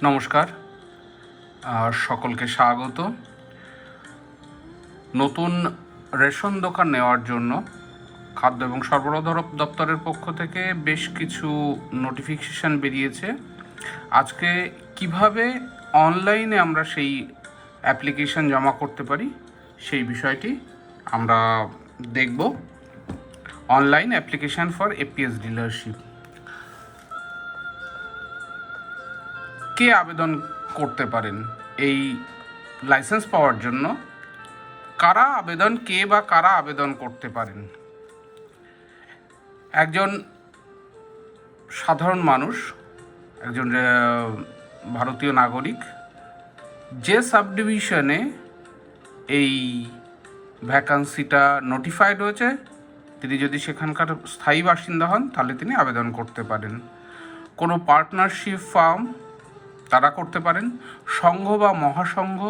নমস্কার, সকলকে স্বাগত। নতুন রেশন দোকান নেওয়ার জন্য খাদ্য এবং সরবরাহ দপ্তরের পক্ষ থেকে বেশ কিছু নোটিফিকেশান বেরিয়েছে। আজকে কিভাবে অনলাইনে আমরা সেই অ্যাপ্লিকেশান জমা করতে পারি সেই বিষয়টি আমরা দেখব। Online application for APS dealership কে আবেদন করতে পারেন এই লাইসেন্স পাওয়ার জন্য? কারা আবেদন করতে পারেন? একজন সাধারণ মানুষ, একজন ভারতীয় নাগরিক যে সাবডিভিশনে এই ভ্যাকান্সিটা নোটিফাইড হয়েছে, তিনি যদি সেখানকার স্থায়ী বাসিন্দা হন তাহলে তিনি আবেদন করতে পারেন। কোনো পার্টনারশিপ ফার্ম তারা করতে পারেন, সংঘ বা মহাসংঘ,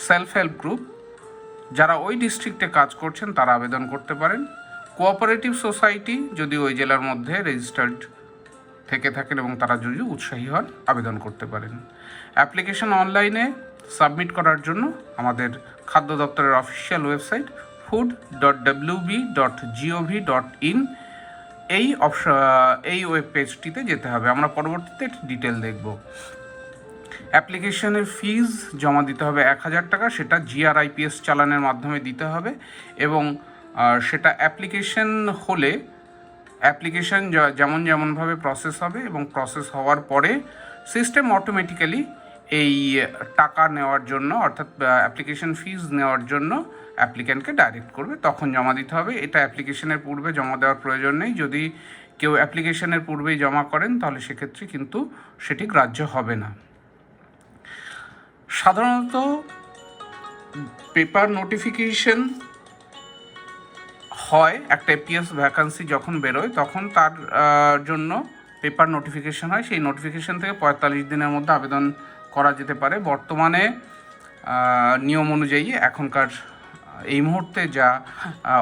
সেলফ হেল্প গ্রুপ যারা ওই ডিস্ট্রিক্টে কাজ করছেন তারা আবেদন করতে পারেন। কোঅপারেটিভ সোসাইটি যদি ওই জেলার মধ্যে রেজিস্টার্ড থেকে থাকেন এবং তারা যদি উৎসাহী হন আবেদন করতে পারেন। অ্যাপ্লিকেশন অনলাইনে সাবমিট করার জন্য আমাদের খাদ্য দপ্তরের অফিসিয়াল ওয়েবসাইট food.wb.gov.in এই ওয়েব পেজটিতে যেতে হবে। আমরা পরবর্তীতে ডিটেল দেখব। অ্যাপ্লিকেশনের ফিজ জমা দিতে হবে 1000 টাকা, সেটা GRIPS চালানের মাধ্যমে দিতে হবে এবং সেটা অ্যাপ্লিকেশন হলে অ্যাপ্লিকেশন যেমনভাবে প্রসেস হবে এবং প্রসেস হওয়ার পরে সিস্টেম অটোমেটিক্যালি এই টাকা নেওয়ার জন্য, অর্থাৎ অ্যাপ্লিকেশন ফিজ নেওয়ার জন্য অ্যাপ্লিক্যান্টকে ডাইরেক্ট করবে, তখন জমা দিতে হবে। এটা অ্যাপ্লিকেশনের পূর্বে জমা দেওয়ার প্রয়োজন নেই। যদি কেউ অ্যাপ্লিকেশনের পূর্বেই জমা করেন তাহলে সেক্ষেত্রে কিন্তু সেটি গ্রাহ্য হবে না। সাধারণত পেপার নোটিফিকেশন হয়, একটা এপিএস ভ্যাকান্সি যখন বেরোয় তখন তার জন্য পেপার নোটিফিকেশন হয়। সেই নোটিফিকেশন থেকে 45 দিনের মধ্যে আবেদন করা যেতে পারে। বর্তমানে নিয়ম অনুযায়ী এখনকার এই মুহূর্তে যা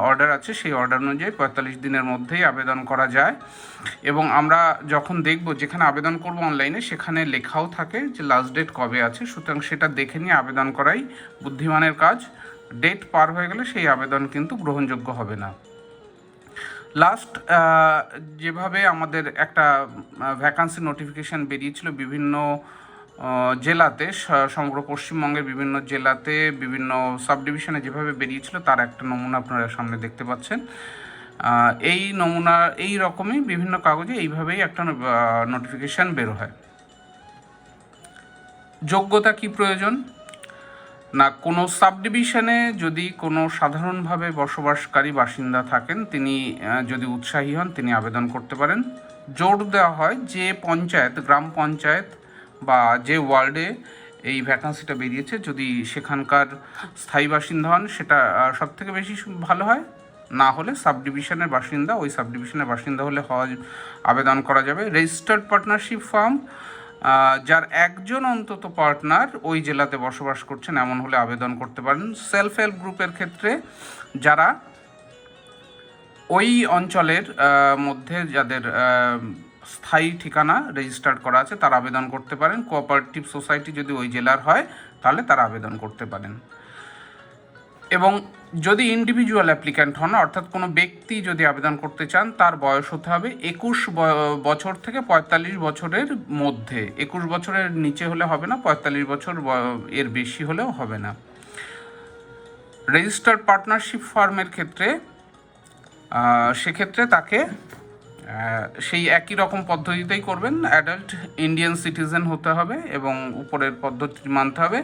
অর্ডার আছে সেই অর্ডার অনুযায়ী 45 দিনের মধ্যেই আবেদন করা যায়। এবং আমরা যখন দেখব যেখানে আবেদন করব অনলাইনে সেখানে লেখাও থাকে যে লাস্ট ডেট কবে আছে, সুতরাং সেটা দেখে নিয়ে আবেদন করাই বুদ্ধিমানের কাজ। ডেট পার হয়ে গেলে সেই আবেদন কিন্তু গ্রহণযোগ্য হবে না। লাস্ট যেভাবে আমাদের একটা ভ্যাকান্সি নোটিফিকেশান বেরিয়েছিল বিভিন্ন জেলাতে, সমগ্র পশ্চিমবঙ্গের বিভিন্ন জেলাতে বিভিন্ন সাবডিভিশনে যেভাবে বেরিয়েছিল তার একটা নমুনা আপনারা সামনে দেখতে পাচ্ছেন। এই নমুনা এই রকমই বিভিন্ন কাগজে এইভাবেই একটা নোটিফিকেশান বের হয়। যোগ্যতা কি প্রয়োজন? না, কোনো সাবডিভিশনে যদি কোনো সাধারণভাবে বসবাসকারী বাসিন্দা থাকেন, তিনি যদি উৎসাহী হন তিনি আবেদন করতে পারেন। জোর দেওয়া হয় যে পঞ্চায়েত, গ্রাম পঞ্চায়েত বা যে ওয়ার্ডে এই ভ্যাকান্সিটা বেরিয়েছে যদি সেখানকার স্থায়ী বাসিন্দা হন সেটা সবথেকে বেশি ভালো হয়। না হলে সাবডিভিশনের বাসিন্দা, ওই সাবডিভিশনের বাসিন্দা হলে আবেদন করা যাবে। রেজিস্টার্ড পার্টনারশিপ ফার্ম যার একজন অন্তত পার্টনার ওই জেলাতে বসবাস করছেন এমন হলে আবেদন করতে পারেন। সেলফ হেল্প গ্রুপের ক্ষেত্রে যারা ওই অঞ্চলের মধ্যে যাদের স্থায়ী ঠিকানা রেজিস্টার্ড করা আছে তারা আবেদন করতে পারেন। কোঅপারেটিভ সোসাইটি যদি ওই জেলার হয় তাহলে তারা আবেদন করতে পারেন। এবং যদি ইন্ডিভিজুয়াল অ্যাপ্লিক্যান্ট হন, অর্থাৎ কোনো ব্যক্তি যদি আবেদন করতে চান তার বয়স হতে হবে 21 বছর থেকে 45 বছরের মধ্যে। 21 বছরের নিচে হলে হবে না, 45 বছর এর বেশি হলেও হবে না। রেজিস্টার্ড পার্টনারশিপ ফার্মের ক্ষেত্রে সেক্ষেত্রে তাকে সেই একই রকম পদ্ধতিতেই করবেন। অ্যাডাল্ট ইন্ডিয়ান সিটিজেন হতে হবে এবং উপরের পদ্ধতি মানতে হবে।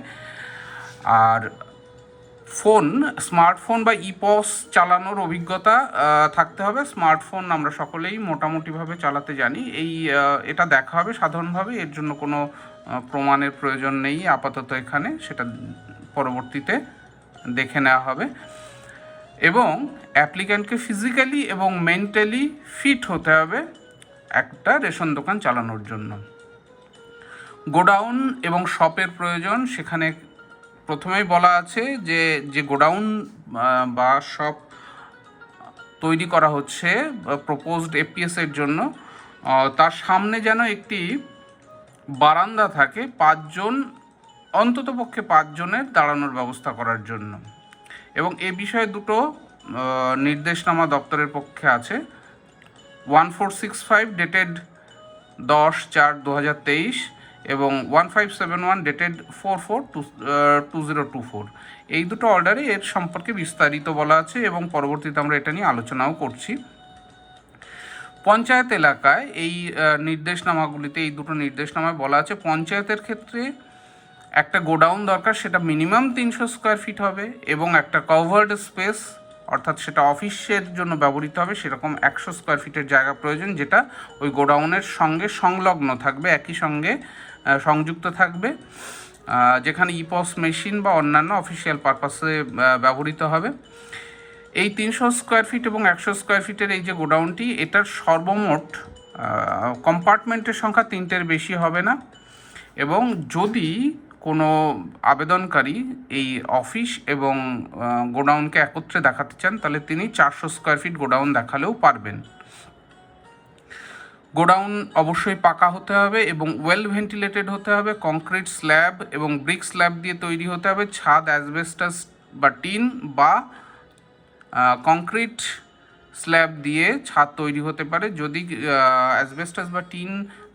আর স্মার্টফোন বা ইপস চালানোর অভিজ্ঞতা থাকতে হবে। স্মার্টফোন আমরা সকলেই মোটামুটিভাবে চালাতে জানি, এটা দেখা হবে সাধারণভাবে, এর জন্য কোনো প্রমাণের প্রয়োজন নেই আপাতত এখানে, সেটা পরবর্তীতে দেখে নেওয়া হবে। এবং অ্যাপ্লিক্যান্টকে ফিজিক্যালি এবং মেন্টালি ফিট হতে হবে একটা রেশন দোকান চালানোর জন্য। গোডাউন এবং শপের প্রয়োজন। সেখানে প্রথমেই বলা আছে যে গোডাউন বা শপ তৈরি করা হচ্ছে প্রপোজড এপিএসের জন্য, তার সামনে যেন একটি বারান্দা থাকে 5 জন, অন্ততপক্ষে 5 জনের দাঁড়ানোর ব্যবস্থা করার জন্য। এবং এ বিষয়ে দুটো নির্দেশনামা দপ্তরের পক্ষে আছে। 1465 ডেটেড 10/4/2023 এবং 1571 ডেটেড 4/4/2024। এই দুটো অর্ডারে এর সম্পর্কে বিস্তারিত বলা আছে এবং পরবর্তীতে আমরা এটা নিয়ে আলোচনাও করছি। পঞ্চায়েত এলাকায় এই নির্দেশনামাগুলিতে, এই দুটো নির্দেশনামায় বলা আছে পঞ্চায়েতের ক্ষেত্রে একটা গোডাউন দরকার, সেটা মিনিমাম 300 স্কোয়ার ফিট হবে, এবং একটা কভার্ড স্পেস, অর্থাৎ সেটা অফিসের জন্য ব্যবহৃত হবে, সেরকম 100 স্কোয়ার ফিটের জায়গা প্রয়োজন, যেটা ওই গোডাউনের সঙ্গে সংলগ্ন থাকবে, একই সঙ্গে সংযুক্ত থাকবে, যেখানে ইপস মেশিন বা অন্যান্য অফিসিয়াল পারপাসে ব্যবহৃত হবে। এই 300 স্কোয়ার ফিট এবং 100 স্কোয়ার ফিটের এই যে গোডাউনটি, এটার সর্বমোট কম্পার্টমেন্টের সংখ্যা 3টের বেশি হবে না। এবং যদি কোনো আবেদনকারী এই অফিস এবং গোডাউনকে একত্রে দেখাতে চান, তাহলে তিনি 400 স্কোয়ার ফিট গোডাউন দেখালেও পারবেন। গোডাউন অবশ্যই পাকা হতে হবে এবং ওয়েল ভেন্টিলেটেড হতে হবে, কংক্রিট স্ল্যাব এবং ব্রিক স্ল্যাব দিয়ে তৈরি হতে হবে। ছাদ অ্যাসবেস্টাস বা টিন বা কংক্রিট স্ল্যাব দিয়ে ছাদ তৈরি হতে পারে। যদি অ্যাসবেস্টাস বা টিন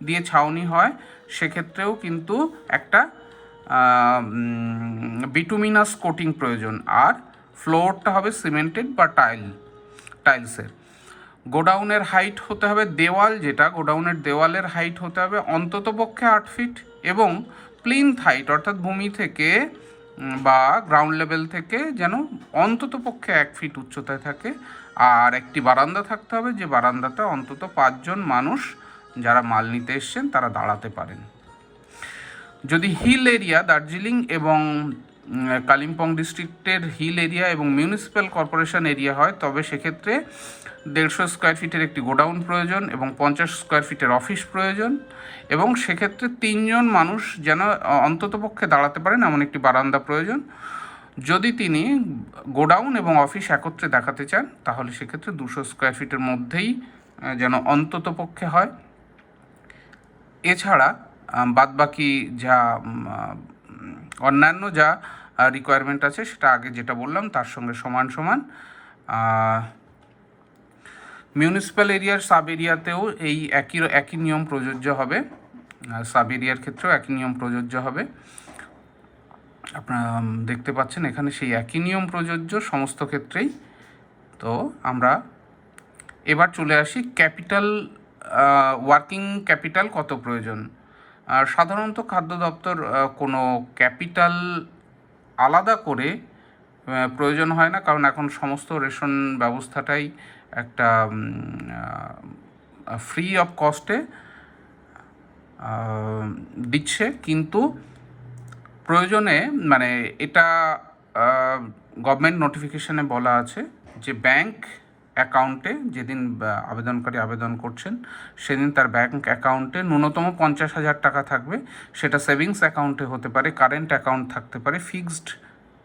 দিয়ে ছাউনি হয়, সেক্ষেত্রেও কিন্তু একটা বিটুমিনাস কোটিং প্রয়োজন। আর ফ্লোরটা হবে সিমেন্টেড বা টাইলসের। গোডাউনের হাইট হতে হবে, দেওয়াল যেটা গোডাউনের দেওয়ালের হাইট হতে হবে অন্ততপক্ষে 8 ফিট, এবং প্লিন্থ হাইট অর্থাৎ ভূমি থেকে বা গ্রাউন্ড লেভেল থেকে যেন অন্ততপক্ষে 1 ফিট উচ্চতায় থাকে। আর একটি বারান্দা থাকতে হবে, যে বারান্দাতে অন্তত 5 জন মানুষ যারা মাল নিতে এসছেন তারা দাঁড়াতে পারেন। যদি হিল এরিয়া, দার্জিলিং এবং কালিম্পং ডিস্ট্রিক্টের হিল এরিয়া এবং মিউনিসিপ্যাল কর্পোরেশন এরিয়া হয়, তবে সেক্ষেত্রে 150 স্কোয়ার ফিটের একটি গোডাউন প্রয়োজন এবং 50 স্কোয়ার ফিটের অফিস প্রয়োজন, এবং সেক্ষেত্রে 3 জন মানুষ যেন অন্ততপক্ষে দাঁড়াতে পারেন এমন একটি বারান্দা প্রয়োজন। যদি তিনি গোডাউন এবং অফিস একত্রে দেখাতে চান, তাহলে সেক্ষেত্রে 200 স্কোয়ার ফিটের মধ্যেই যেন অন্ততপক্ষে হয়। এছাড়া বাদবাকি যা অন্যান্য যা রিকোয়ারমেন্ট আছে, সেটা আগে যেটা বললাম তার সঙ্গে সমান সমান। মিউনিসিপ্যাল এরিয়ার সাব এরিয়াতেও এই একই নিয়ম প্রযোজ্য হবে, সাব এরিয়ার ক্ষেত্রেও একই নিয়ম প্রযোজ্য হবে। আপনারা দেখতে পাচ্ছেন এখানে সেই একই নিয়ম প্রযোজ্য সমস্ত ক্ষেত্রেই। তো আমরা এবার চলে আসি ক্যাপিটাল, ওয়ার্কিং ক্যাপিটাল কত প্রয়োজন। আর সাধারণত খাদ্য দপ্তর কোনো ক্যাপিটাল আলাদা করে প্রয়োজন হয় না, কারণ এখন সমস্ত রেশন ব্যবস্থাটাই একটা ফ্রি অফ কস্টে দিচ্ছে। কিন্তু প্রয়োজনে, মানে এটা গভর্নমেন্ট নোটিফিকেশানে বলা আছে যে ব্যাংক অ্যাকাউন্টে যেদিন আবেদনকারী আবেদন করছেন, সেদিন তার ব্যাংক অ্যাকাউন্টে ন্যূনতম 50,000 টাকা থাকবে। সেটা সেভিংস অ্যাকাউন্টে হতে পারে, কারেন্ট অ্যাকাউন্ট থাকতে পারে, ফিক্সড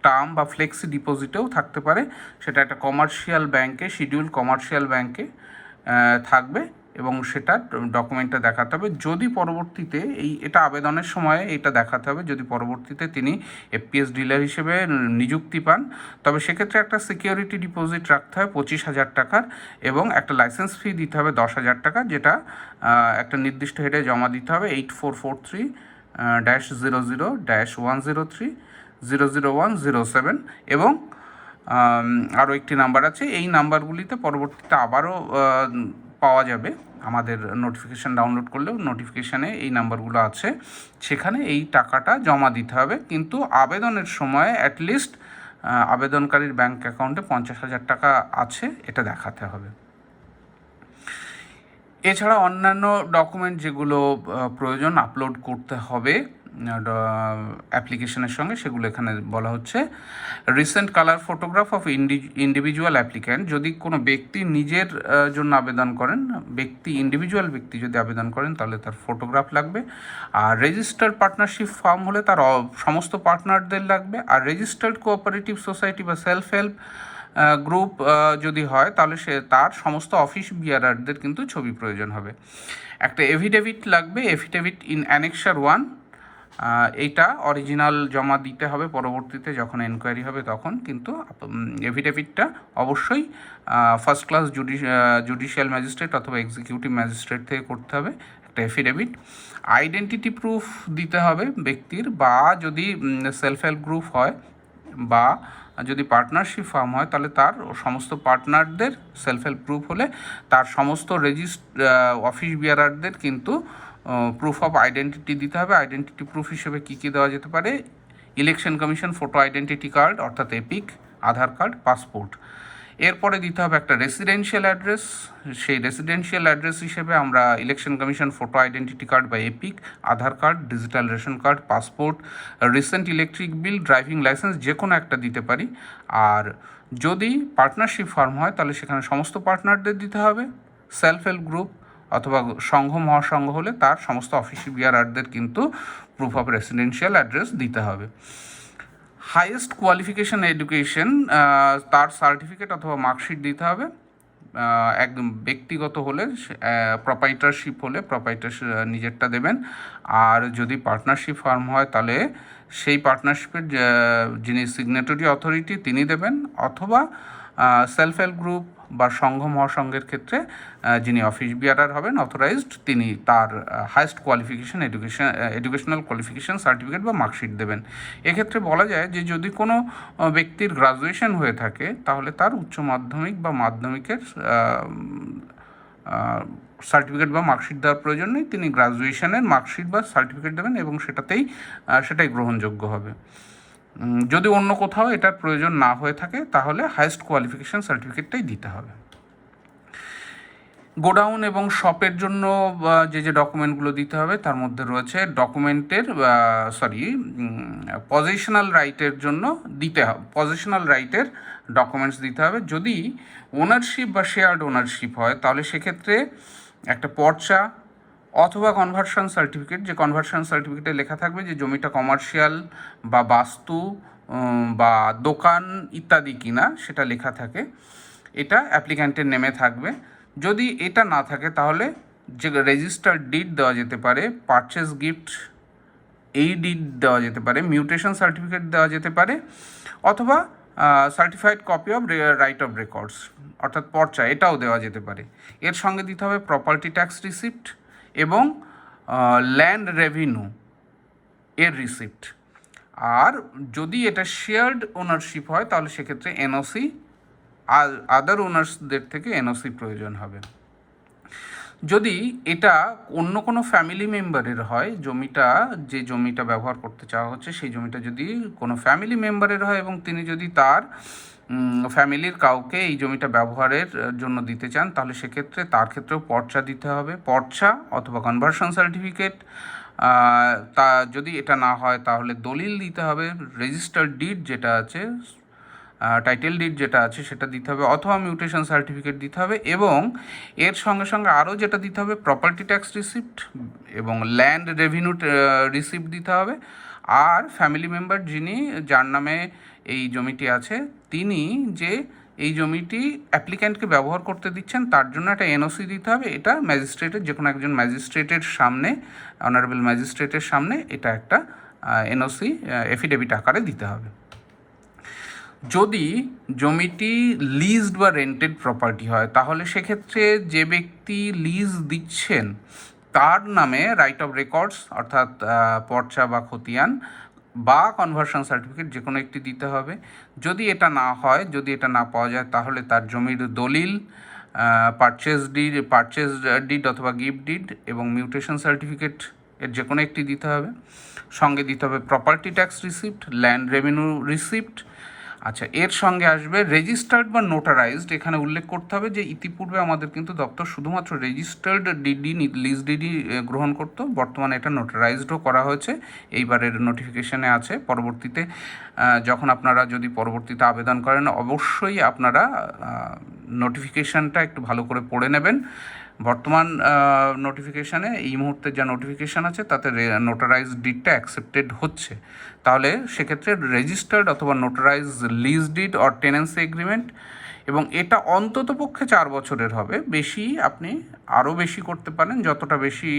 টার্ম বা ফ্লেক্সি ডিপোজিটেও থাকতে পারে। সেটা একটা কমার্শিয়াল ব্যাংকে, শিডিউল কমার্শিয়াল ব্যাংকে থাকবে, এবং সেটা ডকুমেন্টটা দেখাতে হবে। যদি পরবর্তীতে এটা আবেদনের সময় এটা দেখাতে হবে, যদি পরবর্তীতে তিনি এফপিএস ডিলার হিসেবে নিযুক্তি পান, তবে সেক্ষেত্রে একটা সিকিউরিটি ডিপোজিট রাখতে হয় 25,000 টাকার, এবং একটা লাইসেন্স ফি দিতে হবে 10,000 টাকা, যেটা একটা নির্দিষ্ট হেডে জমা দিতে হবে 8443-00-103-00107, এবং আরও একটি নাম্বার আছে। এই নাম্বারগুলিতে পরবর্তীতে আবারও পাওয়া যাবে, আমাদের নোটিফিকেশান ডাউনলোড করলেও নোটিফিকেশানে এই নাম্বারগুলো আছে, সেখানে এই টাকাটা জমা দিতে হবে। কিন্তু আবেদনের সময় অ্যাটলিস্ট আবেদনকারীর ব্যাংক অ্যাকাউন্টে 50,000 টাকা আছে, এটা দেখাতে হবে। এছাড়া অন্যান্য ডকুমেন্ট যেগুলো প্রয়োজন আপলোড করতে হবে অ্যাপ্লিকেশনের সঙ্গে, সেগুলো এখানে বলা হচ্ছে। Recent colour photograph of individual applicant, যদি কোনো ব্যক্তি নিজের জন্য আবেদন করেন, ইন্ডিভিজুয়াল ব্যক্তি যদি আবেদন করেন, তাহলে তার ফটোগ্রাফ লাগবে। আর রেজিস্টার্ড পার্টনারশিপ ফার্ম হলে তার সমস্ত পার্টনারদের লাগবে। আর রেজিস্টার্ড কোঅপারেটিভ সোসাইটি বা সেলফ হেল্প গ্রুপ যদি হয় তাহলে তার সমস্ত অফিস বিয়ারারদের কিন্তু ছবি প্রয়োজন হবে। একটা এফিডেভিট লাগবে, এফিডেভিট ইন অ্যানেক্সার 1। এইটা অরিজিনাল জমা দিতে হবে পরবর্তীতে যখন এনকোয়ারি হবে তখন, কিন্তু এফিডেভিটটা অবশ্যই ফার্স্ট ক্লাস জুডিশিয়াল ম্যাজিস্ট্রেট অথবা এক্সিকিউটিভ ম্যাজিস্ট্রেট থেকে করতে হবে একটা এফিডেভিট। আইডেন্টিটি প্রুফ দিতে হবে ব্যক্তির, বা যদি সেলফ হেল্প গ্রুপ হয় বা যদি পার্টনারশিপ ফার্ম হয় তাহলে তার সমস্ত পার্টনারদের সেলফ হেল্প গ্রুপ হলে তার সমস্ত অফিস বিয়ারারদের কিন্তু প্রুফ অফ আইডেন্টিটি দিতে হবে। আইডেন্টিটি প্রুফ হিসেবে কী কী দেওয়া যেতে পারে? Election commission photo identity card অর্থাৎ এপিক, আধার কার্ড, পাসপোর্ট। এরপরে দিতে হবে একটা রেসিডেন্সিয়াল অ্যাড্রেস। সেই রেসিডেন্সিয়াল অ্যাড্রেস হিসেবে আমরা election commission photo identity card বা EPIC, Aadhaar card, digital ration card, passport, recent electric bill, driving licence যে কোনো একটা দিতে পারি। আর যদি পার্টনারশিপ ফার্ম হয় তাহলে সেখানে সমস্ত পার্টনারদের দিতে হবে। সেলফ হেল্প গ্রুপ অথবা সংঘ মহাসংঘ হলে তার সমস্ত অফিস বিয়ারারদের কিন্তু প্রুফ অফ রেসিডেন্সিয়াল অ্যাড্রেস দিতে হবে। হাইয়েস্ট কোয়ালিফিকেশন এডুকেশন, তার সার্টিফিকেট অথবা মার্কশিট দিতে হবে। একদম ব্যক্তিগত হলে, প্রপাইটারশিপ হলে প্রপাইটার নিজেরটা দেবেন। আর যদি পার্টনারশিপ ফার্ম হয় তাহলে সেই পার্টনারশিপের যিনি সিগনেটরি অথরিটি তিনি দেবেন, অথবা সেলফ হেল্প গ্রুপ বা সংঘ মহাসংঘের ক্ষেত্রে যিনি অফিস বিয়ারার হবেন অথরাইজড তিনি তার highest qualification educational qualification certificate বা মার্কশিট দেবেন। এক্ষেত্রে বলা যায় যে যদি কোনো ব্যক্তির গ্রাজুয়েশন হয়ে থাকে তাহলে তার উচ্চ মাধ্যমিক বা মাধ্যমিকের সার্টিফিকেট বা মার্কশিট দেওয়ার প্রয়োজন নেই, তিনি গ্রাজুয়েশনের মার্কশিট বা সার্টিফিকেট দেবেন এবং সেটাই গ্রহণযোগ্য হবে। যদি অন্য কোথাও এটার প্রয়োজন না হয়ে থাকে তাহলে হাইয়েস্ট কোয়ালিফিকেশান সার্টিফিকেটটাই দিতে হবে। গোডাউন এবং শপের জন্য যে ডকুমেন্টগুলো দিতে হবে তার মধ্যে রয়েছে পজিশনাল রাইটের জন্য দিতে হবে, পজিশনাল রাইটের ডকুমেন্টস দিতে হবে। যদি ওনারশিপ বা শেয়ার্ড ওনারশিপ হয় তাহলে সেক্ষেত্রে একটা পর্চা অথবা কনভার্সন সার্টিফিকেট, যে কনভার্সন সার্টিফিকেটে লেখা থাকবে যে জমিটা কমার্শিয়াল বা বাস্তু বা দোকান ইত্যাদি কিনা সেটা লেখা থাকে, এটা অ্যাপ্লিক্যান্টের নেমে থাকবে। যদি এটা না থাকে তাহলে যে রেজিস্টার্ড ডিড দেওয়া যেতে পারে, পারচেস গিফট এই ডিড দেওয়া যেতে পারে, মিউটেশন সার্টিফিকেট দেওয়া যেতে পারে, অথবা certified copy of right of records অর্থাৎ পর্চা এটাও দেওয়া যেতে পারে। এর সঙ্গে দিতে হবে প্রপার্টি ট্যাক্স রিসিপ্ট এবং ল্যান্ড রেভিনিউ এর রিসিপ্ট। আর যদি এটা শেয়ার্ড ওনারশিপ হয় তাহলে সেক্ষেত্রে এনওসি, আদার ওনার্সদের থেকে এনওসি প্রয়োজন হবে। যদি এটা অন্য কোনো ফ্যামিলি মেম্বারের হয়, যে জমিটা ব্যবহার করতে চাওয়া হচ্ছে সেই জমিটা যদি কোনো ফ্যামিলি মেম্বারের হয় এবং তিনি যদি তার ফ্যামিলির কাউকে এই জমিটা ব্যবহারের জন্য দিতে চান তাহলে সেক্ষেত্রে তার ক্ষেত্রেও পর্চা দিতে হবে, পর্চা অথবা কনভার্সন সার্টিফিকেট। তা যদি এটা না হয় তাহলে দলিল দিতে হবে, রেজিস্টার্ড ডিড যেটা আছে, টাইটেল ডিড যেটা আছে সেটা দিতে হবে, অথবা মিউটেশন সার্টিফিকেট দিতে হবে। এবং এর সঙ্গে সঙ্গে আরও যেটা দিতে হবে প্রপার্টি ট্যাক্স রিসিপ্ট এবং ল্যান্ড রেভিনিউ রিসিপ্ট দিতে হবে। আর ফ্যামিলি মেম্বার যার নামে এই জমিটি আছে তিনি যে এই জমিটি অ্যাপ্লিক্যান্টকে ব্যবহার করতে দিচ্ছেন তার জন্য একটা এনওসি দিতে হবে। এটা ম্যাজিস্ট্রেটের, যে কোনো একজন ম্যাজিস্ট্রেটের সামনে, অনারেবল ম্যাজিস্ট্রেটের সামনে এটা একটা এনওসি এফিডেভিট আকারে দিতে হবে। যদি জমিটি লিজড বা রেন্টেড প্রপার্টি হয় তাহলে সেক্ষেত্রে যে ব্যক্তি লিজ দিচ্ছেন তার নামে রাইট অফ রেকর্ডস অর্থাৎ পর্চা বা খতিয়ান বা কনভার্সন সার্টিফিকেট যে কোনো একটি দিতে হবে। যদি এটা না হয়, যদি এটা না পাওয়া যায় তাহলে তার জমির দলিল, পারচেস ডিড অথবা গিফট ডিড এবং মিউটেশন সার্টিফিকেট এর যে কোনো একটি দিতে হবে। সঙ্গে দিতে হবে property tax receipt, land revenue receipt. আচ্ছা, এর সঙ্গে আসবে রেজিস্টার্ড বা নোটারাইজড। এখানে উল্লেখ করতে হবে যে ইতিপূর্বে আমাদের কিন্তু দপ্তর শুধুমাত্র রেজিস্টার্ড ডিডি, লিজ ডিডি গ্রহণ করতো, বর্তমানে এটা নোটারাইজডও করা হয়েছে, এইবারের নোটিফিকেশানে আছে। পরবর্তীতে যখন আপনারা যদি পরবর্তীতে আবেদন করেন অবশ্যই আপনারা নোটিফিকেশানটা একটু ভালো করে পড়ে নেবেন। বর্তমান নোটিফিকেশানে এই মুহূর্তে যা নোটিফিকেশান আছে তাতে নোটারাইজ ডিডটা অ্যাকসেপ্টেড হচ্ছে, তাহলে সেক্ষেত্রে রেজিস্টার্ড অথবা notarize lease deed or tenancy agreement, এবং এটা অন্তত পক্ষে 4 বছরের হবে। বেশি আপনি আরও বেশি করতে পারেন, যতটা বেশি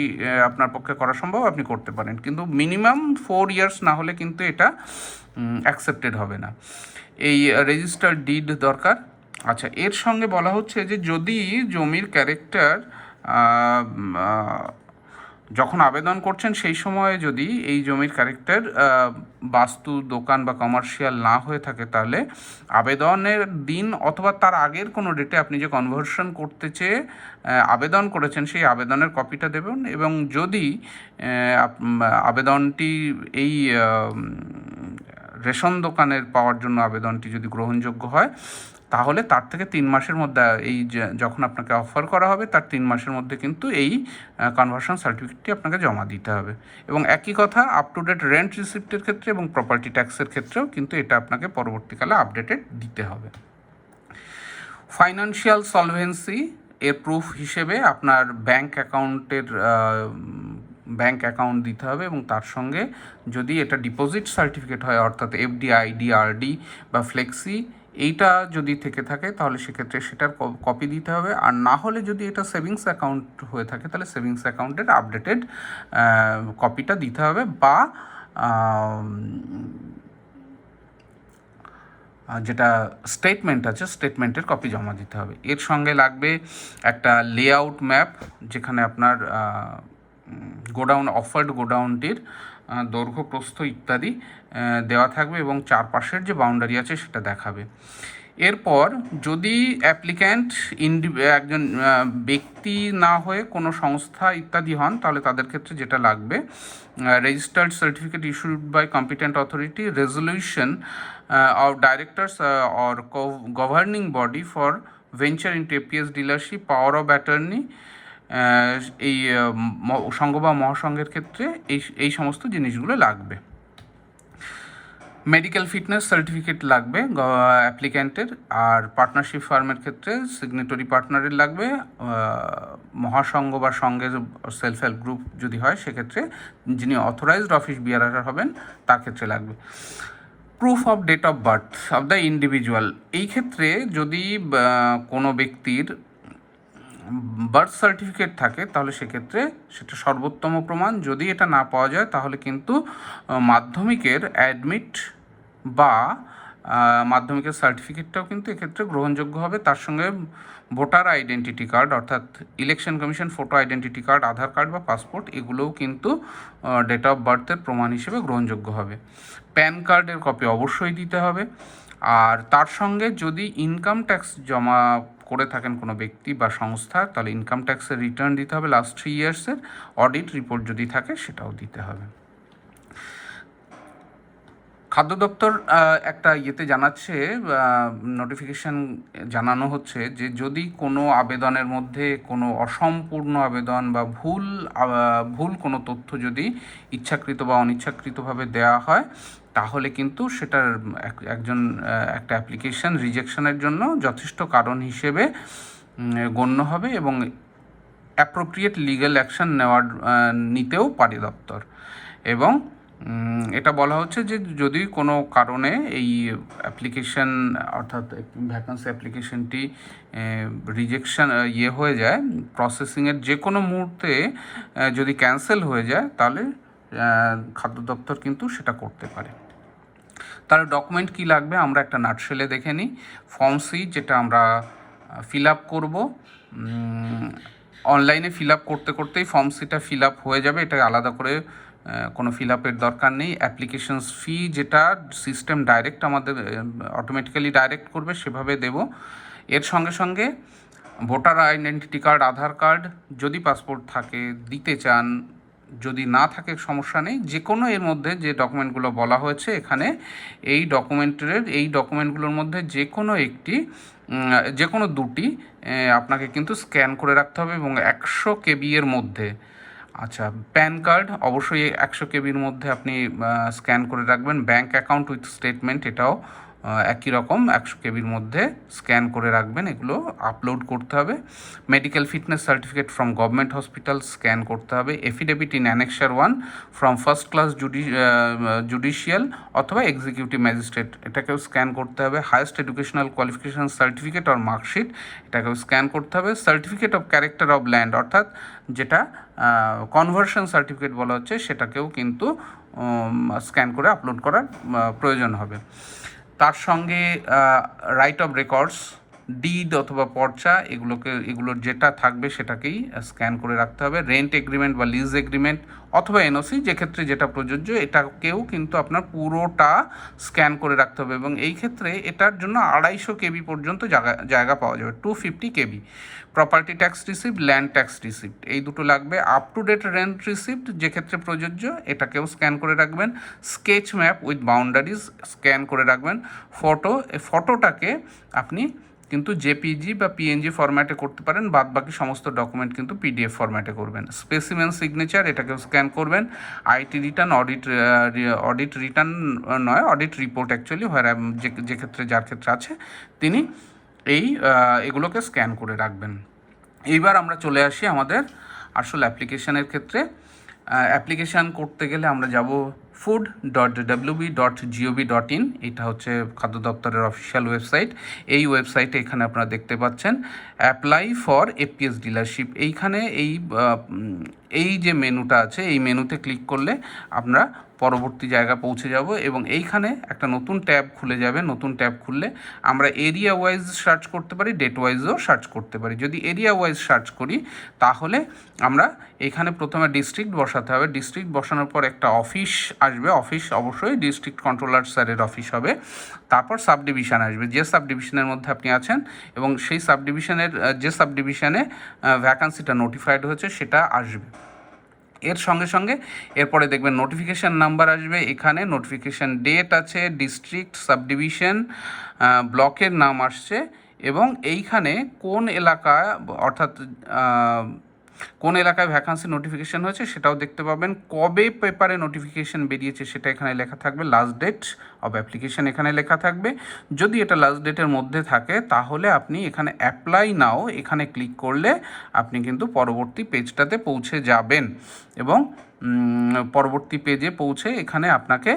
আপনার পক্ষে করা সম্ভব আপনি করতে পারেন, কিন্তু মিনিমাম 4 ইয়ার্স না হলে কিন্তু এটা অ্যাকসেপ্টেড হবে না। এই রেজিস্টার্ড ডিড দরকার। আচ্ছা, এর সঙ্গে বলা হচ্ছে যে যদি জমির ক্যারেক্টার যখন আবেদন করছেন সেই সময়ে যদি এই জমির ক্যারেক্টার বাস্তু, দোকান বা কমার্শিয়াল না হয়ে থাকে, তাহলে আবেদনের দিন অথবা তার আগের কোনো ডেটে আপনি যে কনভার্সন করতে চেয়ে আবেদন করেছেন সেই আবেদনের কপিটা দেবেন। এবং যদি আবেদনটি এই রেশন দোকানের পাওয়ার জন্য আবেদনটি যদি গ্রহণযোগ্য হয়, তাহলে তার থেকে 3 মাসের মধ্যে এই যখন আপনাকে অফার করা হবে তার 3 মাসের মধ্যে কিন্তু এই কনভার্সন সার্টিফিকেটটি আপনাকে জমা দিতে হবে। এবং একই কথা আপ টু ডেট রেন্ট রিসিপ্টের ক্ষেত্রে এবং প্রপার্টি ট্যাক্সের ক্ষেত্রেও কিন্তু এটা আপনাকে পরবর্তীকালে আপডেটেড দিতে হবে। ফাইন্যান্সিয়াল সলভেন্সি এর প্রুফ হিসেবে আপনার ব্যাংক অ্যাকাউন্ট দিতে হবে, এবং তার সঙ্গে যদি এটা ডিপোজিট সার্টিফিকেট হয় অর্থাৎ এফডি, আইডি, আরডি বা ফ্লেক্সি, এইটা যদি থেকে থাকে তাহলে সেক্ষেত্রে সেটার কপি দিতে হবে। আর না হলে যদি এটা সেভিংস অ্যাকাউন্ট হয়ে থাকে তাহলে সেভিংস অ্যাকাউন্টের আপডেটেড কপিটা দিতে হবে, বা যেটা স্টেটমেন্ট আছে স্টেটমেন্টের কপি জমা দিতে হবে। এর সঙ্গে লাগবে একটা লেআউট ম্যাপ, যেখানে আপনার অফার্ড গোডাউনটির দৈর্ঘ্য, প্রস্থ ইত্যাদি দেওয়া থাকবে এবং চারপাশের যে বাউন্ডারি আছে সেটা দেখাবে। এরপর যদি অ্যাপ্লিক্যান্ট একজন ব্যক্তি না হয়ে কোনো সংস্থা ইত্যাদি হন, তাহলে তাদের ক্ষেত্রে যেটা লাগবে registered certificate issued by competent authority, resolution of directors or governing body for venture into APS dealership, power of attorney, এই সংঘ বা মহাসংঘের ক্ষেত্রে এই সমস্ত জিনিসগুলো লাগবে। মেডিকেল ফিটনেস সার্টিফিকেট লাগবে অ্যাপ্লিক্যান্টের, আর পার্টনারশিপ ফার্মের ক্ষেত্রে সিগনেটরি পার্টনারের লাগবে, মহাসংঘ বা সঙ্ঘের সেলফ হেল্প গ্রুপ যদি হয় সেক্ষেত্রে যিনি অথরাইজড অফিস বিয়ারার হবেন তার ক্ষেত্রে লাগবে। Proof of date of birth of the individual, এই ক্ষেত্রে যদি কোনো ব্যক্তির বার্থ সার্টিফিকেট থাকে তাহলে সেক্ষেত্রে সেটা সর্বোত্তম প্রমাণ। যদি এটা না পাওয়া যায় তাহলে কিন্তু মাধ্যমিকের অ্যাডমিট বা মাধ্যমিকের সার্টিফিকেটটাও কিন্তু এক্ষেত্রে গ্রহণযোগ্য হবে। তার সঙ্গে ভোটার আইডেন্টিটি কার্ড অর্থাৎ election commission photo identity card, Aadhaar card বা পাসপোর্ট, এগুলোও কিন্তু ডেট অফ বার্থের প্রমাণ হিসেবে গ্রহণযোগ্য হবে। প্যান কার্ডের কপি অবশ্যই দিতে হবে। আর তার সঙ্গে যদি ইনকাম ট্যাক্স জমা করে থাকেন কোনো ব্যক্তি বা সংস্থা, তাহলে ইনকাম ট্যাক্সের রিটার্ন দিতে হবে লাস্ট 3 ইয়ার্সের, অডিট রিপোর্ট যদি থাকে সেটাও দিতে হবে। খাদ্য দপ্তর একটা জানাচ্ছে, নোটিফিকেশান জানানো হচ্ছে যে যদি কোনো আবেদনের মধ্যে কোনো অসম্পূর্ণ আবেদন বা ভুল কোনো তথ্য যদি ইচ্ছাকৃত বা অনিচ্ছাকৃতভাবে দেওয়া হয়, তাহলে কিন্তু সেটার একটা অ্যাপ্লিকেশান রিজেকশনের জন্য যথেষ্ট কারণ হিসেবে গণ্য হবে এবং অ্যাপ্রোপ্রিয়েট লিগ্যাল অ্যাকশন নিতেও পারে দপ্তর। এবং এটা বলা হচ্ছে যে যদি কোনো কারণে এই অ্যাপ্লিকেশান অর্থাৎ ভ্যাকান্সি অ্যাপ্লিকেশানটি রিজেকশন হয়ে যায়, প্রসেসিংয়ের যে কোনো মুহূর্তে যদি ক্যান্সেল হয়ে যায়, তাহলে খাদ্য দপ্তর কিন্তু সেটা করতে পারে। তাহলে ডকুমেন্ট কী লাগবে আমরা একটা নাটশেলে দেখে নিই। ফর্ম সি, যেটা আমরা ফিল আপ করবো, অনলাইনে ফিল আপ করতে করতেই ফর্ম সিটা ফিল আপ হয়ে যাবে, এটা আলাদা করে কোনো ফিল আপের দরকার নেই। অ্যাপ্লিকেশনস ফি যেটা সিস্টেম ডাইরেক্ট আমাদের অটোমেটিক্যালি ডাইরেক্ট করবে সেভাবে দেব। এর সঙ্গে সঙ্গে voter identity card, Aadhaar card, যদি পাসপোর্ট থাকে দিতে চান, যদি না থাকে সমস্যা নেই, যে কোনো এর মধ্যে যে ডকুমেন্টগুলো বলা হয়েছে এখানে এই ডকুমেন্টগুলোর মধ্যে যে কোনো দুটি আপনাকে কিন্তু স্ক্যান করে রাখতে হবে এবং 100 KB এর মধ্যে। আচ্ছা, প্যান কার্ড অবশ্যই 100 KBর মধ্যে আপনি স্ক্যান করে রাখবেন। ব্যাঙ্ক অ্যাকাউন্ট উইথ স্টেটমেন্ট, এটাও একই রকম 100 কেবির মধ্যে স্ক্যান করে রাখবেন, এগুলো আপলোড করতে হবে। Medical fitness certificate from government hospital scan করতে হবে। Affidavit in annexure 1 from first class judicial অথবা এক্সিকিউটিভ ম্যাজিস্ট্রেট, এটাকেও স্ক্যান করতে হবে। হায়েস্ট এডুকেশনাল কোয়ালিফিকেশন সার্টিফিকেট আর মার্কশিট, এটাকেও স্ক্যান করতে হবে। Certificate of character of land, অর্থাৎ যেটা কনভার্সন সার্টিফিকেট বলা হচ্ছে, সেটাকেও কিন্তু স্ক্যান করে আপলোড করার প্রয়োজন হবে। তার সঙ্গে রাইট অফ রেকর্ডস, ডিড অথবা পর্চা, এগুলোর যেটা থাকবে সেটাকেই স্ক্যান করে রাখতে হবে। রেন্ট এগ্রিমেন্ট বা লিজ এগ্রিমেন্ট অথবা এনওসি, যে ক্ষেত্রে যেটা প্রযোজ্য, এটাকেও কিন্তু আপনার পুরোটা স্ক্যান করে রাখতে হবে। এবং এই ক্ষেত্রে এটার জন্য 250 কেবি পর্যন্ত জায়গা পাওয়া যাবে, 250 KB. Property tax receipt, land tax receipt, এই দুটো লাগবে। Up to date rent receipt, যে ক্ষেত্রে প্রযোজ্য, এটাকেও স্ক্যান করে রাখবেন। Sketch map with boundaries scan করে রাখবেন। ফটোটাকে আপনি কিন্তু জেপিজি বা পিএনজি ফরম্যাটে করতে পারেন, বাদ বাকি সমস্ত ডকুমেন্ট কিন্তু পিডিএফ ফরম্যাটে করবেন। স্পেসিমেন সিগনেচার, এটাকেও স্ক্যান করবেন। আইটি রিটার্ন, অডিট রিটার্ন নয়, অডিট রিপোর্ট অ্যাকচুয়ালি, যে ক্ষেত্রে যার ক্ষেত্রে আছে তিনি এগুলোকে স্ক্যান করে রাখবেন। এইবার আমরা চলে আসি আমাদের আসল অ্যাপ্লিকেশনের ক্ষেত্রে। অ্যাপ্লিকেশান করতে গেলে আমরা যাব food.wb.gov.in, এটা হচ্ছে খাদ্য দপ্তরের অফিসিয়াল ওয়েবসাইট। এই ওয়েবসাইটে এখানে আপনারা দেখতে পাচ্ছেন অ্যাপ্লাই ফর এপিএস ডিলারশিপ। এইখানে এই যে মেনুটা আছে, এই মেনুতে ক্লিক করলে আমরা পরবর্তী জায়গা পৌঁছে যাব এবং এইখানে একটা নতুন ট্যাব খুলে যাবে। নতুন ট্যাব খুললে আমরা এরিয়া ওয়াইজ সার্চ করতে পারি, ডেট ওয়াইজও সার্চ করতে পারি। যদি এরিয়া ওয়াইজ সার্চ করি তাহলে আমরা এখানে প্রথমে ডিস্ট্রিক্ট বসাতে হবে। ডিস্ট্রিক্ট বসানোর পর একটা অফিস আসবে, অফিস অবশ্যই ডিস্ট্রিক্ট কন্ট্রোলার স্যারের অফিস হবে। তারপর সাব ডিভিশন আসবে, যে সাব ডিভিশনের মধ্যে আপনি আছেন এবং সেই সাব ডিভিশনের যে সাব ডিভিশনে ভ্যাকান্সিটা নোটিফাইড হয়েছে সেটা আসবে। এর সঙ্গে সঙ্গে এরপরে দেখবেন নোটিফিকেশান নাম্বার আসবে, এখানে নোটিফিকেশান ডেট আছে, ডিস্ট্রিক্ট, সাব ডিভিশন, ব্লকের নাম আসছে এবং এইখানে কোন এলাকা, অর্থাৎ কোন এলাকায় ভ্যাকান্সি নোটিফিকেশান হয়েছে সেটাও দেখতে পাবেন। কবে পেপারে নোটিফিকেশান বেরিয়েছে সেটা এখানে লেখা থাকবে। লাস্ট ডেট অফ অ্যাপ্লিকেশান এখানে লেখা থাকবে। যদি এটা লাস্ট ডেটের মধ্যে থাকে তাহলে আপনি এখানে অ্যাপ্লাই নাও এখানে ক্লিক করলে আপনি কিন্তু পরবর্তী পেজটাতে পৌঁছে যাবেন এবং পরবর্তী পেজে পৌঁছে এখানে আপনাকে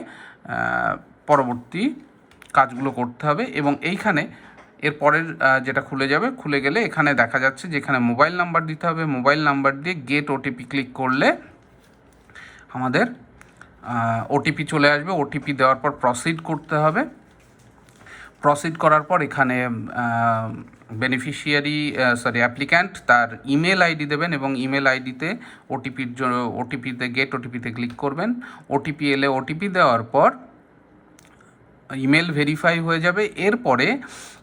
পরবর্তী কাজগুলো করতে হবে। এবং এইখানে এরপরের যেটা খুলে গেলে এখানে দেখা যাচ্ছে যে এখানে মোবাইল নাম্বার দিতে হবে। মোবাইল নাম্বার দিয়ে গেট ওটিপি ক্লিক করলে আমাদের ওটিপি চলে আসবে। ওটিপি দেওয়ার পর প্রসিড করতে হবে। প্রসিড করার পর এখানে অ্যাপ্লিক্যান্ট তার ইমেল আইডি দেবেন এবং ইমেল আইডিতে ওটিপিতে গেট ওটিপিতে ক্লিক করবেন। ওটিপি এলে ওটিপি দেওয়ার পর ইমেল ভেরিফাই হয়ে যাবে। এরপরে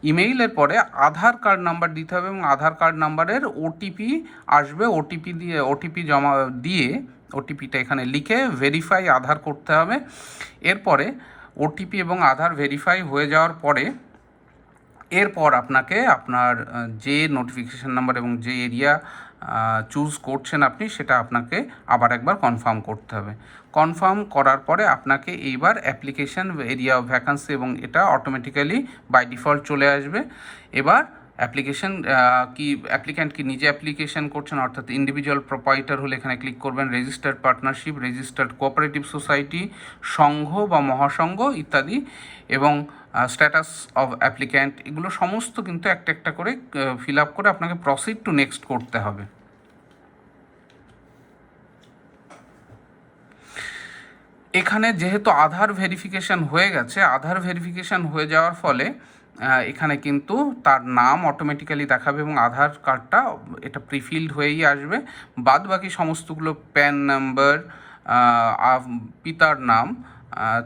ইমেইলের পরে আধার কার্ড নাম্বার দিতে হবে এবং আধার কার্ড নাম্বারের ওটিপি আসবে। ওটিপি জমা দিয়ে ওটিপিটা এখানে লিখে ভেরিফাই আধার করতে হবে। এরপরে ওটিপি এবং আধার ভেরিফাই হয়ে যাওয়ার পরে এরপর আপনাকে আপনার যে নোটিফিকেশান নাম্বার এবং যে এরিয়া চুজ করছেন আপনি সেটা আপনাকে আবার একবার কনফার্ম করতে হবে। কনফার্ম করার পরে আপনাকে এইবার অ্যাপ্লিকেশান এরিয়া অফ ভ্যাকান্সি এবং এটা অটোমেটিক্যালি বাই ডিফল্ট চলে আসবে। এবার অ্যাপ্লিক্যান্ট কি নিজে অ্যাপ্লিকেশান করছেন, অর্থাৎ ইন্ডিভিজুয়াল প্রোপাইটার হলে এখানে ক্লিক করবেন। Registered partnership, registered cooperative society, সংঘ বা মহাসংঘ ইত্যাদি, এবং স্ট্যাটাস অফ অ্যাপ্লিক্যান্ট, এগুলো সমস্ত কিন্তু একটা একটা করে ফিল আপ করে আপনাকে প্রসিড টু নেক্সট করতে হবে। এখানে যেহেতু আধার ভেরিফিকেশান হয়ে গেছে, আধার ভেরিফিকেশান হয়ে যাওয়ার ফলে এখানে কিন্তু তার নাম অটোমেটিক্যালি দেখাবে এবং আধার কার্ডটা এটা প্রিফিল্ড হয়েই আসবে। বাদ বাকি সমস্তগুলো প্যান নাম্বার, পিতার নাম,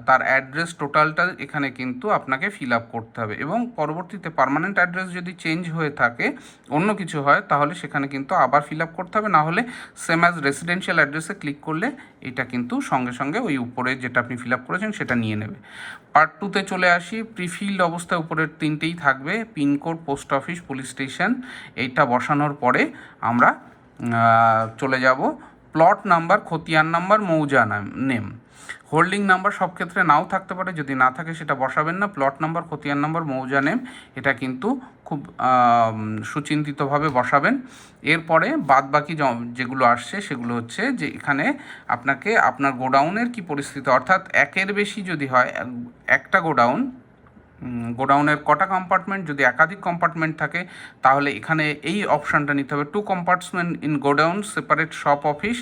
তার অ্যাড্রেস টোটালটা এখানে কিন্তু আপনাকে ফিল আপ করতে হবে এবং পরবর্তীতে পার্মানেন্ট অ্যাড্রেস যদি চেঞ্জ হয়ে থাকে, অন্য কিছু হয়, তাহলে সেখানে কিন্তু আবার ফিল আপ করতে হবে। না হলে সেম অ্যাজ রেসিডেন্সিয়াল অ্যাড্রেসে ক্লিক করলে এটা কিন্তু সঙ্গে সঙ্গে ওই উপরে যেটা আপনি ফিল আপ করেছেন সেটা নিয়ে নেবে। পার্ট 2তে চলে আসি। প্রিফিল্ড অবস্থায় উপরের 3টেই থাকবে, pincode, post office, police station. এইটা বসানোর পরে আমরা চলে যাব প্লট নাম্বার, খতিয়ান নাম্বার, মৌজা নেম। হোল্ডিং নাম্বার সব ক্ষেত্রে নাও থাকতে পারে, যদি না থাকে সেটা বসাবেন না। প্লট নাম্বার, খতিয়ান নাম্বার, মৌজা নেম এটা কিন্তু খুব সুচিন্তিতভাবে বসাবেন। এরপরে বাদবাকি যেগুলো আসছে সেগুলো হচ্ছে যে এখানে আপনাকে আপনার গোডাউনের কি পরিস্থিতি, অর্থাৎ একের বেশি যদি হয়, একটা গোডাউনের কটা কম্পার্টমেন্ট, যদি একাধিক কম্পার্টমেন্ট থাকে তাহলে এখানে এই অপশানটা নিতে হবে, 2 compartment in godown separate shop office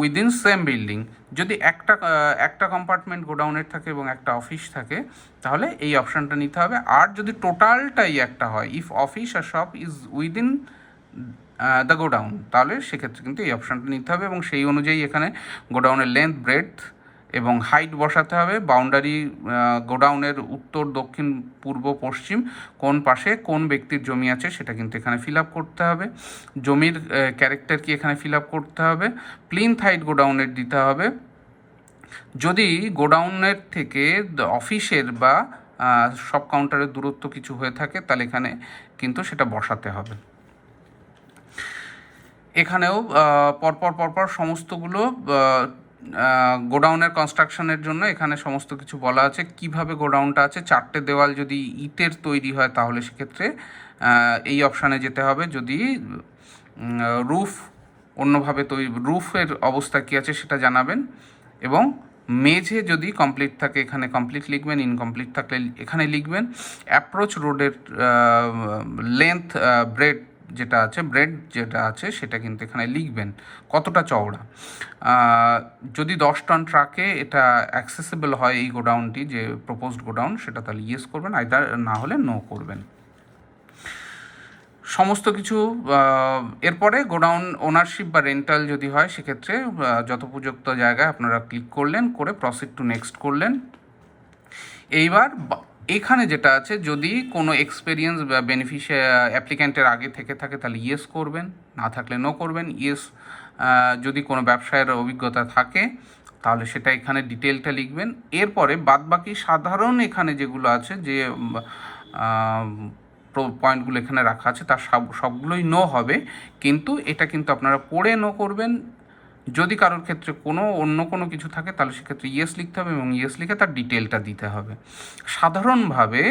within same building. যদি একটা কম্পার্টমেন্ট গোডাউনের থাকে এবং একটা অফিস থাকে তাহলে এই অপশানটা নিতে হবে। আর যদি টোটালটাই একটা হয়, ইফ অফিস আর shop is within the godown, তাহলে সেক্ষেত্রে কিন্তু এই অপশানটা নিতে হবে এবং সেই অনুযায়ী এখানে গোডাউনের লেন্থ, ব্রেডথ এবং হাইট বসাতে হবে। বাউন্ডারি গোডাউনের উত্তর, দক্ষিণ, পূর্ব, পশ্চিম কোন পাশে কোন ব্যক্তির জমি আছে সেটা কিন্তু এখানে ফিল আপ করতে হবে। জমির ক্যারেক্টার কি এখানে ফিল আপ করতে হবে। প্লিন্থ হাইট গোডাউনের দিতে হবে। যদি গোডাউনের থেকে অফিসের বা সব কাউন্টারের দূরত্ব কিছু হয়ে থাকে তাহলে এখানে কিন্তু সেটা বসাতে হবে। এখানেও পরপর সমস্তগুলো গোডাউনের কনস্ট্রাকশনের জন্য এখানে সমস্ত কিছু বলা আছে, কিভাবে গোডাউনটা আছে। 4টে দেওয়াল যদি ইটের তৈরি হয় তাহলে সেক্ষেত্রে এই অপশানে যেতে হবে। যদি রুফ অন্যভাবে রুফের অবস্থা কী আছে সেটা জানাবেন। এবং মেঝে যদি কমপ্লিট থাকে এখানে কমপ্লিট লিখবেন, ইনকমপ্লিট থাকলে এখানে লিখবেন। অ্যাপ্রোচ রোডের লেন্থ, ব্রেড যেটা আছে সেটা কিন্তু এখানে লিখবেন, কতটা চওড়া। যদি 10 টন ট্রাকে এটা অ্যাক্সেসিবল হয় এই গোডাউনটি, যে প্রপোজড গোডাউন, সেটা তাহলে ইয়েস করবেন, আইদার না হলে নো করবেন। সমস্ত কিছু এরপরে গোডাউন ওনারশিপ বা রেন্টাল যদি হয় সেক্ষেত্রে যথোপযুক্ত জায়গায় আপনারা ক্লিক করলেন, করে প্রসিড টু নেক্সট করলেন। এইবার এখানে যেটা আছে, যদি কোনো এক্সপেরিয়েন্স বা অ্যাপ্লিক্যান্টের আগে থেকে থাকে তাহলে ইয়েস করবেন, না থাকলে নো করবেন। ইয়েস যদি কোনো ব্যবসায়ের অভিজ্ঞতা থাকে তাহলে সেটা এখানে ডিটেলটা লিখবেন। এরপরে বাদবাকি সাধারণ এখানে যেগুলো আছে, যে পয়েন্টগুলো এখানে রাখা আছে তার সবগুলোই নো হবে, কিন্তু এটা কিন্তু আপনারা পড়ে নো করবেন। যদি কারোর ক্ষেত্রে অন্য কোনো কিছু থাকে তাহলে সেক্ষেত্রে ইয়েস লিখতে হবে এবং ইয়েস লিখে তার ডিটেলটা দিতে হবে। সাধারণভাবে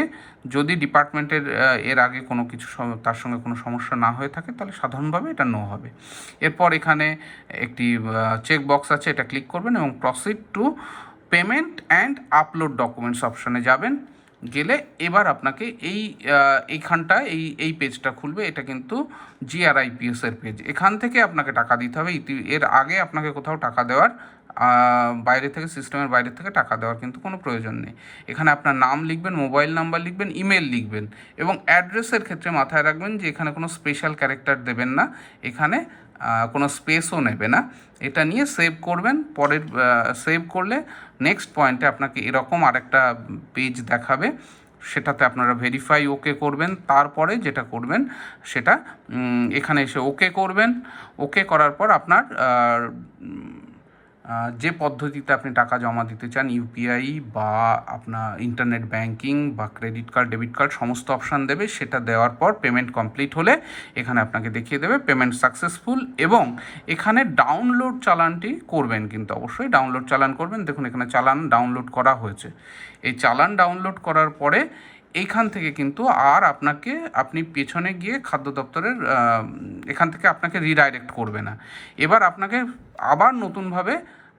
যদি ডিপার্টমেন্টের এর আগে কোনো কিছু তার সঙ্গে কোনো সমস্যা না হয়ে থাকে তাহলে সাধারণভাবে এটা নো হবে। এরপর এখানে একটি চেক বক্স আছে, এটা ক্লিক করবেন এবং proceed to payment and upload documents অপশানে যাবেন। গেলে এবার আপনাকে এইখানটায় এই পেজটা খুলবে। এটা কিন্তু GRIPS-এর পেজ। এখান থেকে আপনাকে টাকা দিতে হবে। এর আগে আপনাকে কোথাও টাকা দেওয়ার বাইরে থেকে, সিস্টেমের বাইরে থেকে টাকা দেওয়ার কিন্তু কোনো প্রয়োজন নেই। এখানে আপনার নাম লিখবেন, মোবাইল নাম্বার লিখবেন, ইমেল লিখবেন এবং অ্যাড্রেসের ক্ষেত্রে মাথায় রাখবেন যে এখানে কোনো স্পেশাল ক্যারেক্টার দেবেন না, এখানে কোনো স্পেসও নেবে না। এটা নিয়ে সেভ করবেন। পরের সেভ করলে নেক্সট পয়েন্টে আপনাকে এরকম আরেকটা পেজ দেখাবে, সেটাতে আপনারা ভেরিফাই ওকে করবেন। তারপরে যেটা করবেন সেটা এখানে এসে ওকে করবেন। ওকে করার পর আপনার যে পদ্ধতিতে আপনি টাকা জমা দিতে চান, ইউপিআই বা আপনার ইন্টারনেট ব্যাঙ্কিং বা ক্রেডিট কার্ড, ডেবিট কার্ড, সমস্ত অপশান দেবে। সেটা দেওয়ার পর পেমেন্ট কমপ্লিট হলে এখানে আপনাকে দেখিয়ে দেবে পেমেন্ট সাকসেসফুল। এবং এখানে ডাউনলোড চালানটি করবেন, কিন্তু অবশ্যই ডাউনলোড চালান করবেন। দেখুন এখানে চালান ডাউনলোড করা হয়েছে। এই চালান ডাউনলোড করার পরে এইখান থেকে কিন্তু আর আপনি পেছনে গিয়ে খাদ্য দপ্তরের এখান থেকে আপনাকে রিডাইরেক্ট করবে না। এবার আপনাকে আবার নতুনভাবে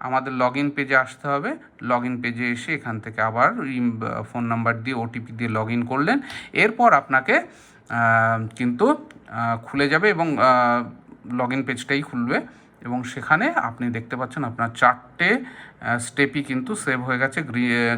আমাদের লগ ইন পেজে আসতে হবে। লগ ইন পেজে এসে এখান থেকে আবার ফোন নাম্বার দিয়ে ওটিপি দিয়ে লগ ইন করলেন। এরপর আপনাকে কিন্তু খুলে যাবে এবং লগ ইন পেজটাই খুলবে এবং সেখানে আপনি দেখতে পাচ্ছেন আপনার 4টে স্টেপই কিন্তু সেভ হয়ে গেছে,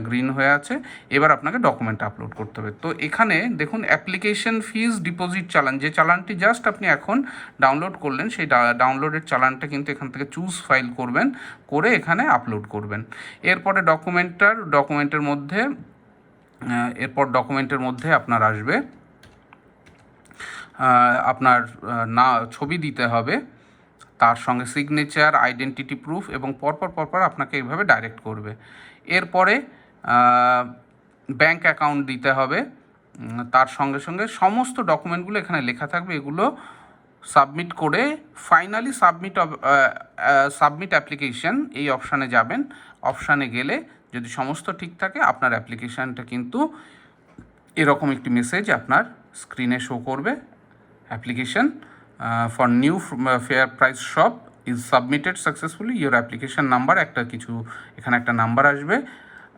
গ্রিন হয়ে আছে। এবার আপনাকে ডকুমেন্ট আপলোড করতে হবে। তো এখানে দেখুন অ্যাপ্লিকেশন ফিজ ডিপোজিট চালান, যে চালানটি জাস্ট আপনি এখন ডাউনলোড করলেন, সেই ডাউনলোডের চালানটা কিন্তু এখান থেকে চুজ ফাইল করবেন, করে এখানে আপলোড করবেন। এরপরে ডকুমেন্টের মধ্যে আপনার আসবে, আপনার ছবি দিতে হবে, তার সঙ্গে সিগনেচার, আইডেন্টিটি প্রুফ এবং পরপর আপনাকে এইভাবে ডাইরেক্ট করবে। এরপরে ব্যাঙ্ক অ্যাকাউন্ট দিতে হবে, তার সঙ্গে সমস্ত ডকুমেন্টগুলো এখানে লেখা থাকবে। এগুলো সাবমিট করে ফাইনালি সাবমিট অ্যাপ্লিকেশন এই অপশানে যাবেন। অপশানে গেলে যদি সমস্ত ঠিক থাকে আপনার অ্যাপ্লিকেশানটা কিন্তু এরকম একটি মেসেজ আপনার স্ক্রিনে শো করবে। Application for new fair price shop is submitted successfully, your application number একটা কিছু এখানে একটা নাম্বার আসবে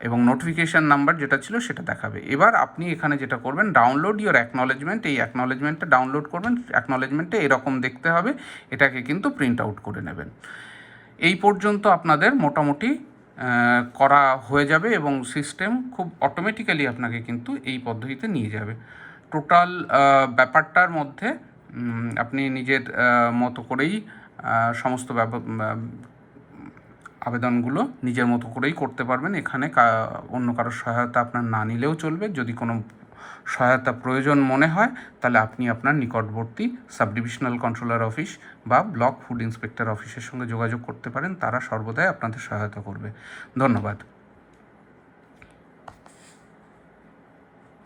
এবং নোটিফিকেশান নাম্বার যেটা ছিল সেটা দেখাবে। এবার আপনি এখানে যেটা করবেন, ডাউনলোড ইওর অ্যাকনলেজমেন্ট, এই অ্যাকনলেজমেন্টটা ডাউনলোড করবেন। অ্যাকনলেজমেন্টে এরকম দেখতে হবে, এটাকে কিন্তু প্রিন্ট আউট করে নেবেন। এই পর্যন্ত আপনাদের মোটামুটি করা হয়ে যাবে এবং সিস্টেম খুব অটোমেটিক্যালি আপনাকে কিন্তু এই পদ্ধতিতে নিয়ে যাবে। টোটাল ব্যাপারটার মধ্যে আপনি নিজের মতো করেই সমস্ত আবেদনগুলো নিজের মতো করেই করতে পারবেন। এখানে অন্য কারোর সহায়তা আপনার না নিলেও চলবে। যদি কোনো সহায়তা প্রয়োজন মনে হয় তাহলে আপনি আপনার নিকটবর্তী সাব ডিভিশনাল কন্ট্রোলার অফিস বা ব্লক ফুড ইন্সপেক্টর অফিসের সঙ্গে যোগাযোগ করতে পারেন। তারা সর্বদাই আপনাদের সহায়তা করবে। ধন্যবাদ।